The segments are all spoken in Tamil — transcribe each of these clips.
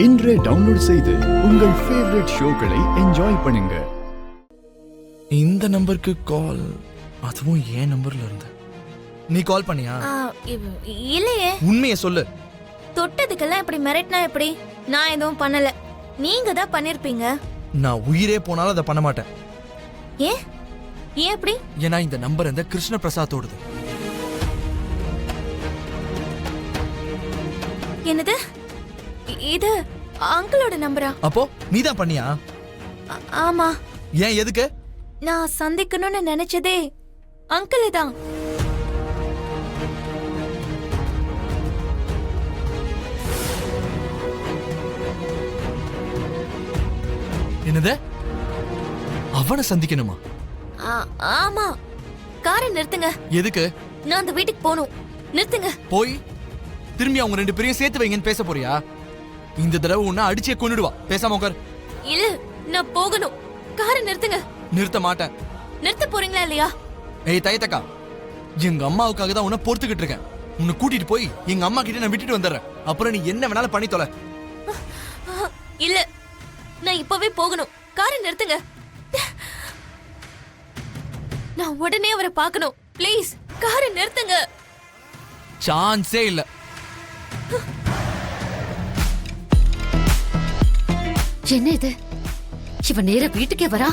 இன்றே டவுன்லோட் செய்து உங்கள் ஃபேவரட் ஷோக்களை என்ஜாய் பண்ணுங்க. இந்த நம்பருக்கு கால், அதுவும் ஏன் நம்பர்ல இருந்து. நீ கால் பண்ணியா? இல்லையே. உண்மையை சொல்லு. தொட்டதுக்கெல்லாம் இப்படி மிரட்டினா எப்படி? நான் எதுவும் பண்ணல, நீங்க தான் பண்ணிருப்பீங்க. நான் உயிரே போனாலும் அதை பண்ண மாட்டேன். ஏன் ஏன் அப்படி? ஏன்னா இந்த நம்பர் இந்த கிருஷ்ண பிரசாத்தோடது. என்னது? இது அங்கிளோட நம்பரா? அப்போ நீ தான் பண்ணியா? ஆமா. ஏன், எதுக்கு? நான் சந்திக்கணும்னு நினைச்சதே அங்கிள் தான். என்னது? அவனை சந்திக்கணுமா? ஆமா. காரை நிறுத்துங்க. எதுக்கு? நான் அந்த வீட்டுக்கு போகணும். நிறுத்துங்க. போய் திரும்பி அவங்க ரெண்டு பேரையும் சேர்த்து வைங்கன்னு பேச போறியா? இந்த தடவை உன்னை அடிச்சே கொன்னுடுவா. பேசாம உட்கார். இல்ல, நான் போகணும். காரை நிறுத்துங்க. நிறுத்த மாட்டேன். நிறுத்த போறீங்களா இல்லையா? ஏய் தயத்தக்கா, எங்க அம்மாவுக்காக தான் உன்னை பொறுத்துக்கிட்டு இருக்கேன். உன்னை கூட்டிட்டு போய் எங்க அம்மா கிட்ட நான் விட்டுட்டு வந்துடுறேன். அப்புறம் நீ என்ன வேணாலும் பண்ணி தொலை. இல்ல, நான் இப்பவே போகணும். காரை நிறுத்துங்க. நான் உடனே அவரை பார்க்கணும். ப்ளீஸ் காரை நிறுத்துங்க. சான்ஸே இல்ல. என்ன இது? இவ நேர வீட்டுக்கே வரா?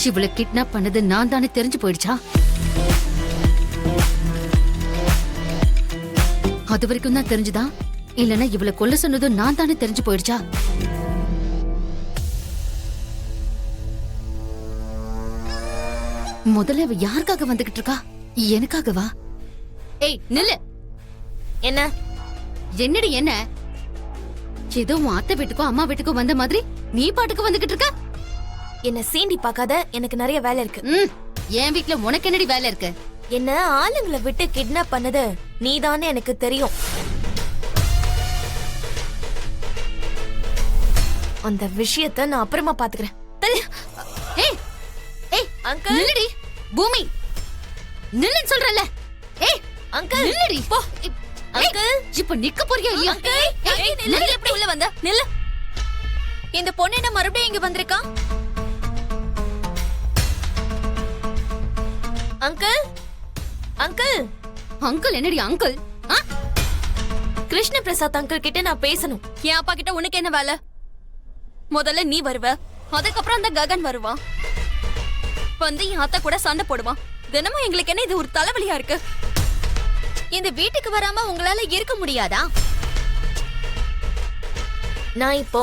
இவளை கிட்னாப் பண்ணது நான் தானே தெரிஞ்சு போயிடுச்சா? அது வரைக்கும் தான் தெரிஞ்சுதா? இல்லனா இவளை கொல்ல சொன்னதும் நான் தானே தெரிஞ்சு போயிடுச்சா? முதல்ல இவ யாருக்காக வந்துகிட்டு இருக்கா? எனக்காகவா? ஏய் நில்லு. என்ன? என்னடி என்ன? ஏதோ உன் அத்தை வீட்டுக்கும் அம்மா வீட்டுக்கும் வந்த மாதிரி நீ பாட்டுக்கு வந்துகிட்டு இருக்க. என்ன சீண்டி பார்க்காத, எனக்கு நிறைய வேலை இருக்கு. என் வீட்ல உனக்கு என்னடி வேலை இருக்கு? என்ன ஆளுங்களை விட்டு கிட்னாப் பண்ணது நீதானே எனக்கு தெரியும். அந்த விஷயத்தை நான் அப்புறமா பாத்துக்கிறேன். ஏய் ஏய் அங்கிள், நில்லுடி. பூமி நில்லுன்னு சொல்றல. ஏய் அங்கிள் நில்லுடி. போ. அங்கிள், இப்ப நிக்க போறியா இல்லையா? நில்லு. எப்படி உள்ள வந்த? நில்லு. இந்த பொண்ணு என்ன மறுபடியும் இங்க வந்திருக்கா? Uncle, uncle. அங்கிள் என்னடி அங்கிள்? கிருஷ்ண பிரசாத் அங்கிள் கிட்ட நான் பேசணும். என் அப்பா கிட்ட உனக்கு என்ன வேலை? முதல்ல நீ வருவ, அதுக்கப்புறம் அந்த ககன் வருவான். வந்து என் அத்தை கூட சண்டை போடுவான். தினமும் எங்களுக்கு என்ன இது ஒரு தலைவலியா இருக்கு? இந்த வீட்டுக்கு வராம உங்களால இருக்க முடியாதா? நான் இப்போ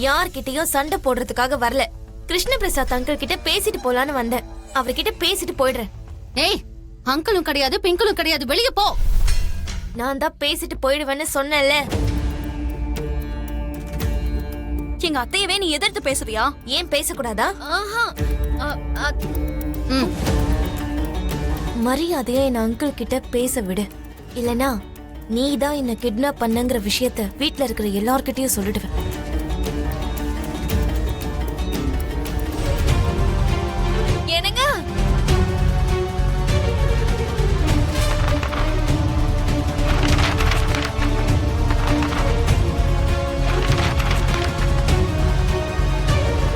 யார்கிட்டயும் சண்டை போடுறதுக்காக வரல. கிருஷ்ண பிரசாத் அங்கிள் கிட்ட பேசிட்டு போலான்னு வந்தேன். அவர்கிட்ட பேசிட்டு போயிடுறேன். ஏய், அங்கிளும் கிடையாது பிங்கிளும் கிடையாது, வெளிய போ. நான் தான் பேசிட்டு போயிடுவேன்னு சொன்னேன்ல. எங்க அத்தையவே நீ எதிர்த்து பேசுறியா? ஏன் பேசக்கூடாதா? மரியாதையா என் அங்கிள் கிட்ட பேச விடு. இல்லனா நீ தான் என்ன கிட்னாப் பண்ணங்கிற விஷயத்த வீட்ல இருக்கிற எல்லார்கிட்டயும் சொல்லிடுவேன். என்னங்க?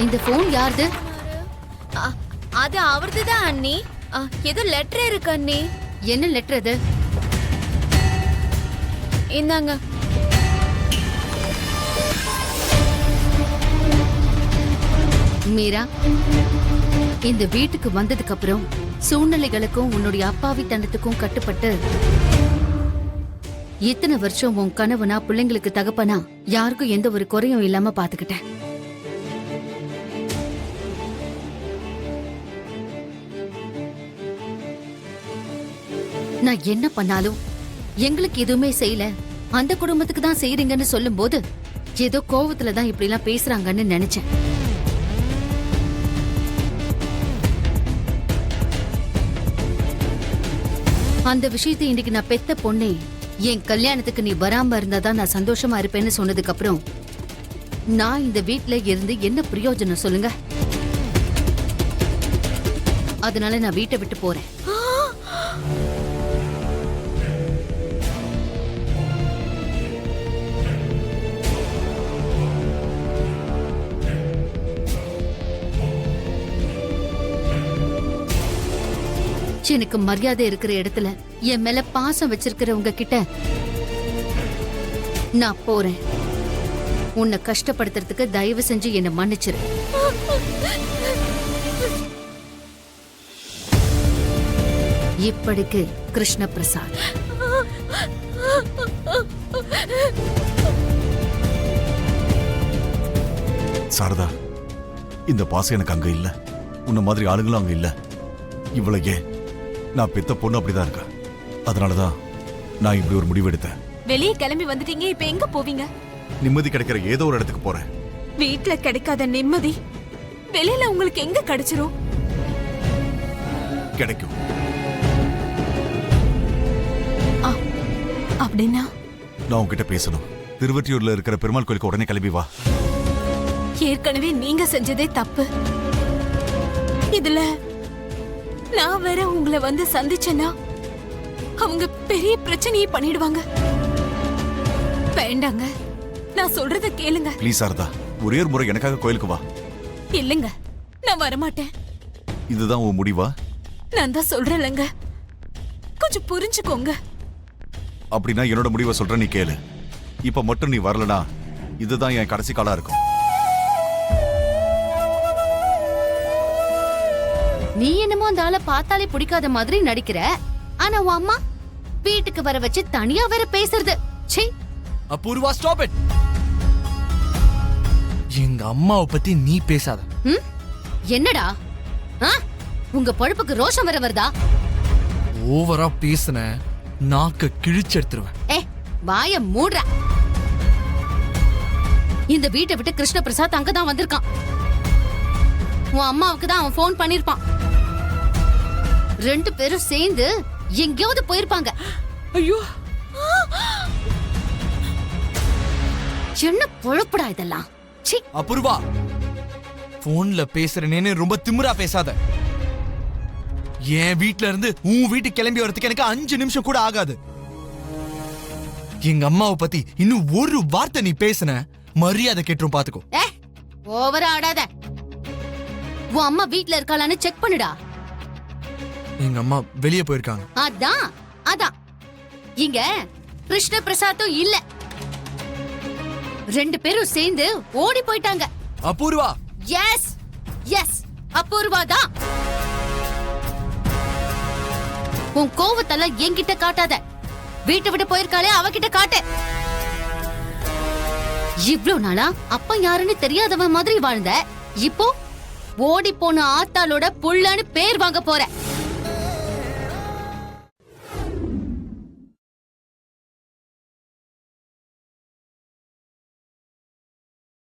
இந்த போன் யாருது? அது அவர்துதான் அண்ணி. ஏதோ லெட்டர் இருக்கு அண்ணி. என்ன லெட்டர் அது? இந்தாங்க. மீரா, இந்த வீட்டுக்கு வந்ததுக்கு அப்புறம் சூழ்நிலைகளுக்கும் உன்னுடைய அப்பாவி தனத்துக்கும் கட்டுப்பட்டு இத்தனை வருஷம் உன் கனவுனா பிள்ளைங்களுக்கு தகப்பனா யாருக்கும் எந்த ஒரு குறையும் இல்லாம பாத்துக்கிட்டேன். நான் என்ன பண்ணாலும் எங்களுக்கு எதுவுமே செய்யல, அந்த குடும்பத்துக்கு தான் செய்யறீங்கன்னு சொல்லும் போது ஏதோ கோவத்துல தான் இப்படி எல்லாம் பேசுறாங்கன்னு நினைச்சேன். அந்த விஷயத்தை இன்னைக்கு நான் பெத்த பொண்ணே என் கல்யாணத்துக்கு நீ வராம இருந்தாதான் நான் சந்தோஷமா இருப்பேன்னு சொன்னதுக்கு அப்புறம் நான் இந்த வீட்ல இருந்து என்ன பிரயோஜனம் சொல்லுங்க? அதனால நான் வீட்டை விட்டு போறேன். எனக்கு மரியாதை இருக்கிற இடத்துல என் மேல பாசம் வச்சிருக்கிறவங்க கிட்ட நான் போறேன். உன்னை கஷ்டப்படுத்துறதுக்கு தயவு செஞ்சு என்னை மன்னிச்சிரு. இப்படிக்கு கிருஷ்ண பிரசாத். சாரதா, இந்த பாசம் எனக்கு அங்க இல்ல. உன்ன மாதிரி ஆளுங்களும் அங்க இல்ல. இவ்வளவு நான் பெத்த பொண்ணு அப்படிதான் இருக்கா. அதனாலதான் நான் இப்படி ஒரு முடிவு எடுத்தேன். வெளியே கிளம்பி வந்துட்டீங்க, இப்ப எங்க போவீங்க? நிம்மதி கிடைக்கிற ஏதோ ஒரு இடத்துக்கு போறேன். வீட்ல கிடைக்காத நிம்மதி வெளியில உங்களுக்கு எங்க கிடைச்சிரும்? கிடைக்கும். அப்படின்னா நான் உன்கிட்ட பேசணும். திருவற்றியூர்ல இருக்கிற பெருமாள் கோயிலுக்கு உடனே கிளம்பி வா. ஏற்கனவே நீங்க செஞ்சதே தப்பு. இதுல நான் வேற உங்களை வந்து சந்திச்சேன்னா அவங்க பெரிய பிரச்சனையை பண்ணிடுவாங்க. வேண்டாங்க, நான் சொல்றத கேளுங்க. ப்ளீஸ் சாரதா, ஒரே ஒரு முறை எனக்காக கோயிலுக்கு வா. இல்லங்க, நான் வரமாட்டேன். இதுதான் உன் முடிவா? நான் தான் சொல்றேன்லங்க, கொஞ்சம் புரிஞ்சுக்கோங்க. அப்படின்னா என்னோட முடிவை சொல்ற, நீ கேளு. இப்ப மட்டும் நீ வரலனா இதுதான் என் கடைசி காலா இருக்கும். நீ என்னமோ அந்த ஆளை பார்த்தாலே பிடிக்காத மாதிரி நடிக்கிற. ஆனா உன் அம்மா வீட்டுக்கு வர வச்சு தனியா வேற பேசுறது. சீ. Apoorva, stop it. எங்க அம்மாவை பத்தி நீ பேசாத. என்னடா உங்க பொழப்புக்கு ரோஷம் வர வருதா? ஓவரா பேசுன நாக்க கிழிச்செடுத்துருவேன். வாய மூடுற. இந்த வீட்டை விட்டு கிருஷ்ண பிரசாத் அங்கதான் வந்திருக்கான். உன் அம்மாவுக்கு தான் அவன் போன் பண்ணிருப்பான். 2 பேரும் சேர்ந்து எங்கேயாவது போயிருப்பாங்க. ஐயோ, என்ன பொழப்புடா இதெல்லாம். சீ. அபூர்வா, போன்ல பேசுறேன்னு ரொம்ப திமிரா பேசாத. என் வீட்ல இருந்து உன் வீட்டுக்கு கிளம்பி வரதுக்கு எனக்கு 5 நிமிஷம் கூட ஆகாது. எங்க அம்மாவை பத்தி இன்னும் ஒரு வார்த்தை நீ பேசுன மரியாதை கேட்டுரும், பாத்துக்கோ. ஓவரா ஆடாத. உன் அம்மா வீட்ல இருக்காளான்னு செக் பண்ணுடா. எங்க அம்மா வெளியே போயிருக்காங்க. அதான் இங்க கிருஷ்ண பிரசாத்தும் இல்ல. 2 பேரும் சேர்ந்து ஓடி போயிட்டாங்க. அபூர்வா. எஸ் எஸ், அபூர்வா தான். உன் கோவத்தெல்லாம் என்கிட்ட காட்டாத. வீட்டை விட்டு போயிருக்காளே, அவகிட்ட காட்டு. இவ்ளோ நாளா அப்பா யாருன்னு தெரியாதவன் மாதிரி வாழ்ந்த, இப்போ ஓடி போன ஆத்தாளோட புள்ளன்னு பேர் வாங்க போற.